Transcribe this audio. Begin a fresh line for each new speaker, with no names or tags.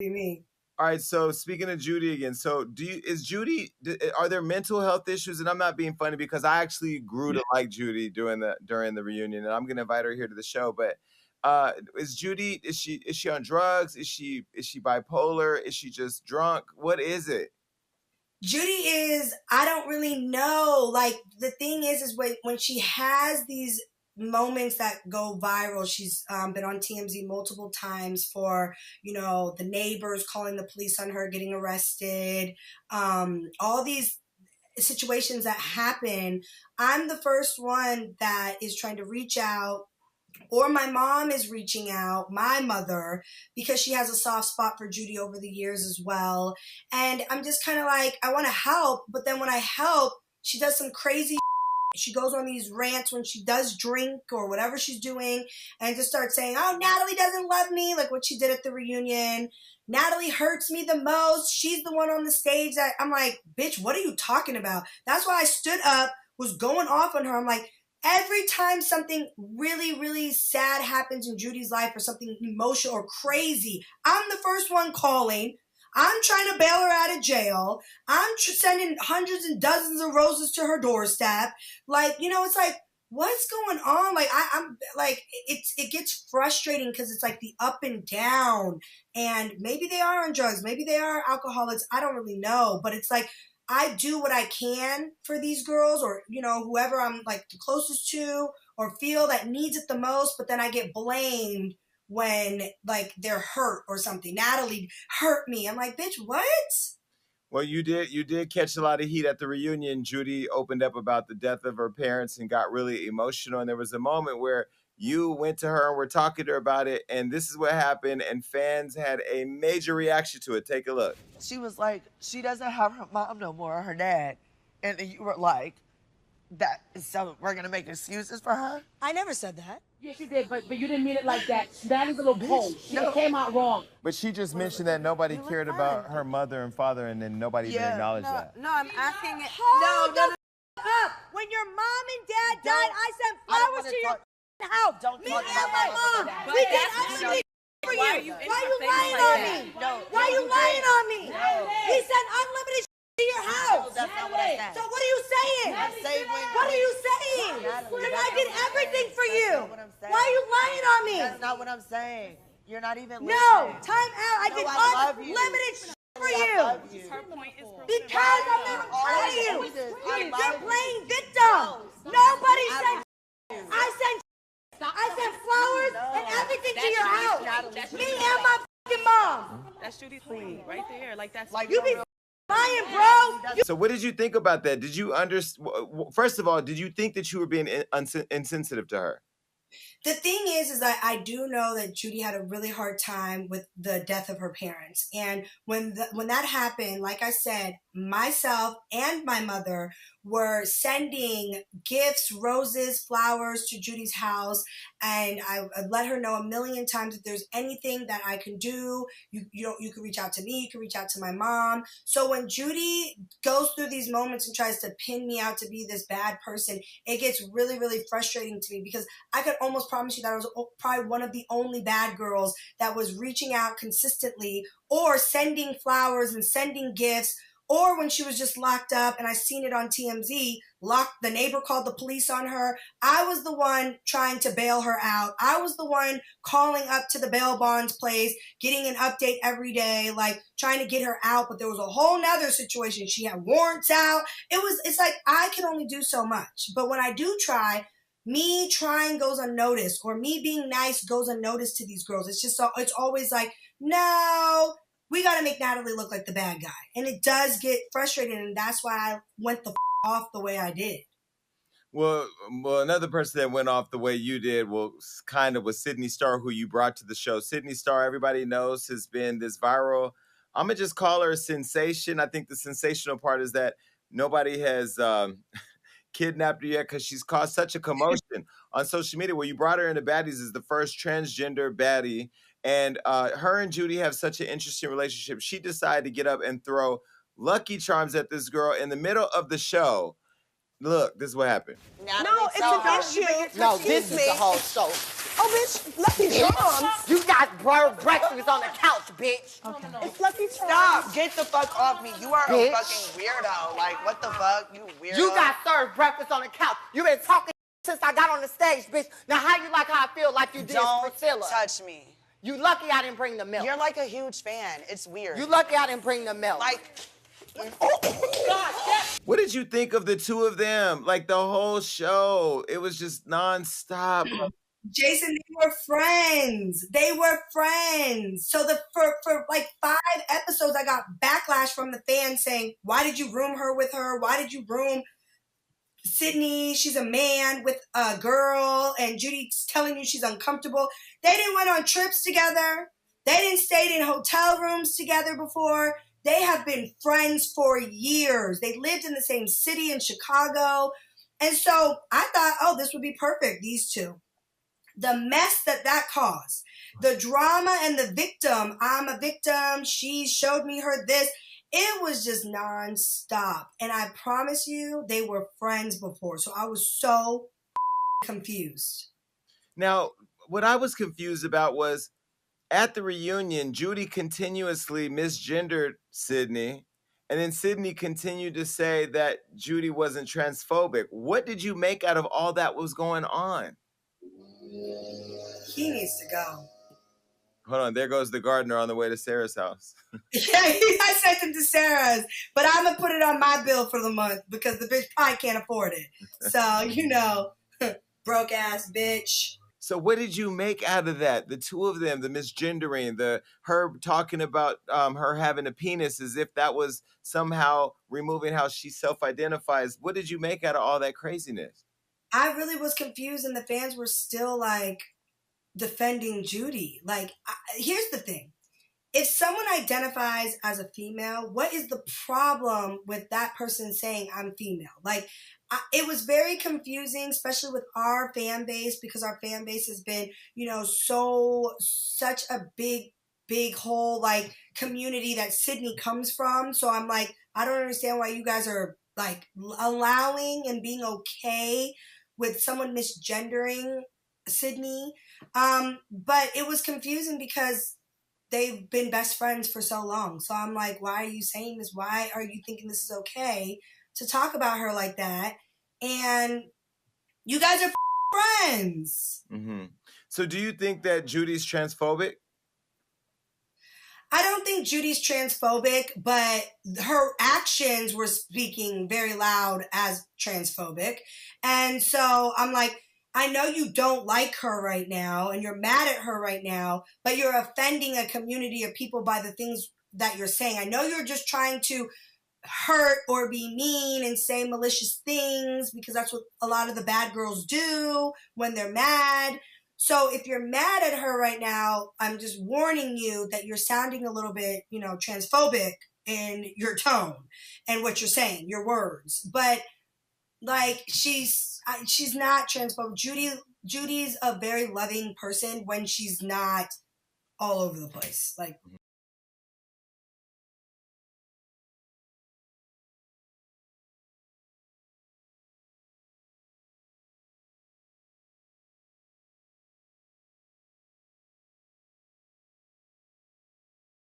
me.
All right, so speaking of Judy again, so are there mental health issues? And I'm not being funny because I actually grew to like Judy during the reunion, and I'm gonna invite her here to the show. But is Judy, is she on drugs? Is she bipolar? Is she just drunk? What is it?
Judy is, I don't really know. Like, the thing is when she has these moments that go viral, she's been on TMZ multiple times for, the neighbors calling the police on her, getting arrested, all these situations that happen. I'm the first one that is trying to reach out, or my mom is reaching out, my mother, because she has a soft spot for Judy over the years as well. And I'm just kind of like, I want to help, but then when I help, she does some crazy shit. She goes on these rants when she does drink or whatever she's doing and just starts saying, oh, Natalie doesn't love me, like what she did at the reunion. Natalie hurts me the most. She's the one on the stage that I'm like, bitch, what are you talking about? That's why I stood up, was going off on her. I'm like, every time something really, really sad happens in Judy's life or something emotional or crazy, I'm the first one calling. I'm trying to bail her out of jail. I'm sending hundreds and dozens of roses to her doorstep. Like, it's like, what's going on? Like, I'm like, it gets frustrating because it's like the up and down. And maybe they are on drugs. Maybe they are alcoholics. I don't really know. But it's like, I do what I can for these girls, or, whoever I'm like the closest to or feel that needs it the most, but then I get blamed when like they're hurt or something. Natalie hurt me. I'm like, bitch, what?
Well, you did catch a lot of heat at the reunion. Judy opened up about the death of her parents and got really emotional. And there was a moment where you went to her and were talking to her about it. And this is what happened. And fans had a major reaction to it. Take a look.
She was like, she doesn't have her mom no more, or her dad. And you were like, so we're going to make excuses for her?
I never said that.
Yes, you did, but you didn't mean it like that. That is a little cold. It came out wrong.
But she just mentioned that nobody cared about her mother and father, and then nobody even acknowledged that.
No, I'm asking it.
Hold the up. When your mom and dad died, I sent flowers to your house. Me and my mom. We did absolutely for you. Why are you lying on me? Why are you lying on me? We sent unlimited to your house.
That's not what I said.
So what are you saying? What are you saying? Then I did everything for you. Why are you lying on me?
That's not what I'm saying. You're not even listening.
No, time out. I did unlimited for you.
Her point is
Because I'm never telling you. You're playing victim. Nobody said I sent flowers and everything to your house. Me and my fucking mom.
That's Judy's point right there. Like, that's
You be lying, bro.
So what did you think about that? Did you first of all, did you think that you were being insensitive to her?
The thing is that I do know that Judy had a really hard time with the death of her parents. And when that happened, like I said, myself and my mother were sending gifts, roses, flowers to Judy's house. And I let her know a million times if there's anything that I can do, you can reach out to me, you can reach out to my mom. So when Judy goes through these moments and tries to pin me out to be this bad person, it gets really, really frustrating to me because I could almost promise you that I was probably one of the only bad girls that was reaching out consistently or sending flowers and sending gifts. Or when she was just locked up and I seen it on TMZ, the neighbor called the police on her. I was the one trying to bail her out. I was the one calling up to the bail bonds place, getting an update every day, like trying to get her out. But there was a whole nother situation. She had warrants out. It's like I can only do so much. But when I do try, me trying goes unnoticed, or me being nice goes unnoticed to these girls. It's always like, no, we got to make Natalie look like the bad guy. And it does get frustrating, and that's why I went the off the way I did.
Well, another person that went off the way you did was Sydney Starr, who you brought to the show. Sydney Starr, everybody knows, has been this viral, I'm going to just call her a sensation. I think the sensational part is that nobody has kidnapped her yet because she's caused such a commotion on social media. Where you brought her into Baddies as the first transgender baddie. And her and Judy have such an interesting relationship. She decided to get up and throw Lucky Charms at this girl in the middle of the show. Look, this is what happened.
No, it's an issue.
No, this is the whole show.
Oh, bitch, Lucky Charms.
You got breakfast on the couch, bitch.
It's Lucky Charms.
Stop. Get the fuck off me. You are
Bitch.
a fucking weirdo. Like, what the fuck? You weirdo.
You got served breakfast on the couch. You been talking since I got on the stage, bitch. Now how you like how I feel like you did
Don't
Priscilla?
touch me.
You lucky I didn't bring the milk.
You're like a huge fan. It's weird.
You lucky I didn't bring the milk.
Like,
What did you think of the two of them? Like the whole show, it was just nonstop.
Jason, they were friends. They were friends. So for like 5 episodes, I got backlash from the fans saying, why did you room her with her? Why did you room Sydney? She's a man with a girl, and Judy's telling you she's uncomfortable. They didn't went on trips together. They didn't stay in hotel rooms together before. They have been friends for years. They lived in the same city in Chicago. And so I thought, oh, this would be perfect, these two. The mess that caused, the drama and the victim, I'm a victim, she showed me her this, it was just nonstop. And I promise you, they were friends before. So I was so confused.
Now, what I was confused about was at the reunion, Judy continuously misgendered Sydney, and then Sydney continued to say that Judy wasn't transphobic. What did you make out of all that was going on?
He needs to go.
Hold on, there goes the gardener on the way to Sarah's house.
Yeah, I sent him to Sarah's, but I'm going to put it on my bill for the month because the bitch probably can't afford it. So, you know, broke ass bitch.
So what did you make out of that? The two of them, the misgendering, her talking about her having a penis as if that was somehow removing how she self-identifies. What did you make out of all that craziness?
I really was confused, and the fans were still like defending Judy. Like, here's the thing. If someone identifies as a female, what is the problem with that person saying I'm female? Like, it was very confusing, especially with our fan base, because our fan base has been, you know, such a big whole like community that Sydney comes from. So I'm like, I don't understand why you guys are like allowing and being okay with someone misgendering Sydney. But it was confusing because they've been best friends for so long. So I'm like, why are you saying this? Why are you thinking this is okay to talk about her like that? And you guys are friends.
Mm-hmm. So do you think that Judy's transphobic?
I don't think Judy's transphobic, but her actions were speaking very loud as transphobic. And so I'm like, I know you don't like her right now and you're mad at her right now, but you're offending a community of people by the things that you're saying. I know you're just trying to hurt or be mean and say malicious things because that's what a lot of the bad girls do when they're mad. So if you're mad at her right now, I'm just warning you that you're sounding a little bit, you know, transphobic in your tone and what you're saying, your words. But like she's not transphobic. Judy's a very loving person when she's not all over the place. Like